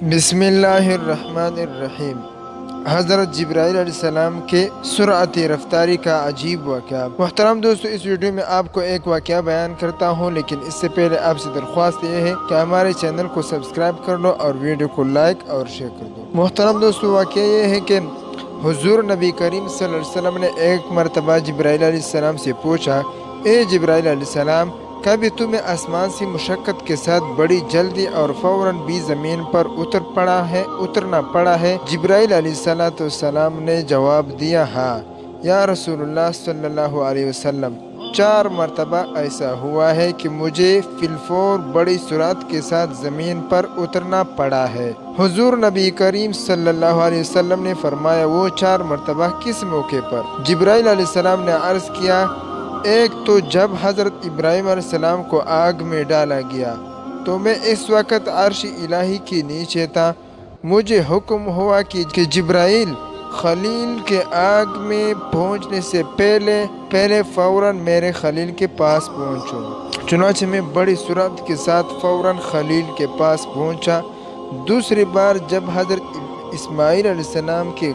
بسم اللہ الرحمن الرحیم۔ حضرت جبرائیل علیہ السلام کے سرعت رفتاری کا عجیب واقعہ۔ محترم دوستو، اس ویڈیو میں آپ کو ایک واقعہ بیان کرتا ہوں، لیکن اس سے پہلے آپ سے درخواست یہ ہے کہ ہمارے چینل کو سبسکرائب کر لو اور ویڈیو کو لائک اور شیئر کر دو۔ محترم دوستو، واقعہ یہ ہے کہ حضور نبی کریم صلی اللہ علیہ وسلم نے ایک مرتبہ جبرائیل علیہ السلام سے پوچھا، اے جبرائیل علیہ السلام، کبھی تمہیں آسمان سے مشقت کے ساتھ بڑی جلدی اور فوراً بھی زمین پر اترنا پڑا ہے؟ جبرائیل علیہ السلام نے جواب دیا، ہاں یا رسول اللہ صلی اللہ علیہ وسلم، 4 مرتبہ ایسا ہوا ہے کہ مجھے فی الفور بڑی سرعت کے ساتھ زمین پر اترنا پڑا ہے۔ حضور نبی کریم صلی اللہ علیہ وسلم نے فرمایا، وہ 4 مرتبہ کس موقع پر؟ جبرائیل علیہ السلام نے عرض کیا، ایک تو جب حضرت ابراہیم علیہ السلام کو آگ میں ڈالا گیا تو میں اس وقت عرش الہی کے نیچے تھا، مجھے حکم ہوا کہ جبرائیل خلیل کے آگ میں پہنچنے سے پہلے فوراً میرے خلیل کے پاس پہنچو۔ چنانچہ میں بڑی سرعت کے ساتھ فوراً خلیل کے پاس پہنچا۔ دوسری بار جب حضرت اسماعیل علیہ السلام کے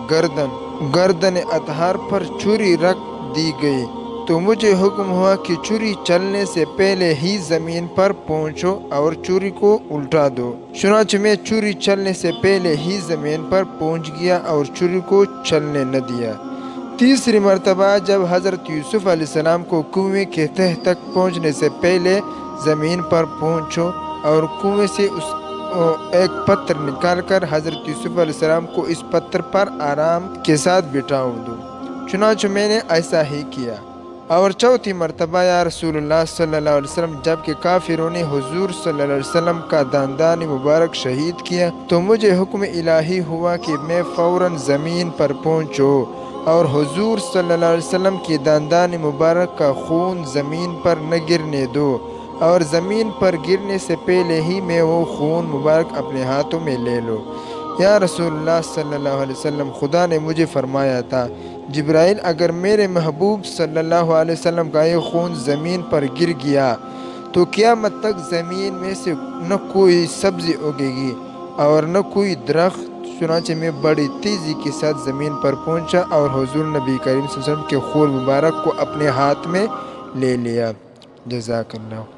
گردن اطہار پر چھری رکھ دی گئی تو مجھے حکم ہوا کہ چھری چلنے سے پہلے ہی زمین پر پہنچو اور چھری کو الٹا دو۔ چنانچہ میں چھری چلنے سے پہلے ہی زمین پر پہنچ گیا اور چھری کو چلنے نہ دیا۔ تیسری مرتبہ جب حضرت یوسف علیہ السلام کو کنویں کے تہ تک پہنچنے سے پہلے زمین پر پہنچو اور کنویں سے ایک پتھر نکال کر حضرت یوسف علیہ السلام کو اس پتھر پر آرام کے ساتھ بٹھا دو۔ چنانچہ میں نے ایسا ہی کیا۔ اور چوتھی مرتبہ یا رسول اللہ صلی اللہ علیہ وسلم، جب کہ کافروں نے حضور صلی اللہ علیہ وسلم کا دندان مبارک شہید کیا تو مجھے حکم الہی ہوا کہ میں فوراً زمین پر پہنچو اور حضور صلی اللہ علیہ وسلم کے دندان مبارک کا خون زمین پر نہ گرنے دو، اور زمین پر گرنے سے پہلے ہی میں وہ خون مبارک اپنے ہاتھوں میں لے لو۔ یا رسول اللہ صلی اللہ علیہ وسلم، خدا نے مجھے فرمایا تھا، جبرائیل، اگر میرے محبوب صلی اللہ علیہ وسلم کا یہ خون زمین پر گر گیا تو قیامت تک زمین میں سے نہ کوئی سبزی اگے گی اور نہ کوئی درخت۔ چنانچہ میں بڑی تیزی کے ساتھ زمین پر پہنچا اور حضور نبی کریم صلی اللہ علیہ وسلم کے خون مبارک کو اپنے ہاتھ میں لے لیا۔ جزاک اللہ۔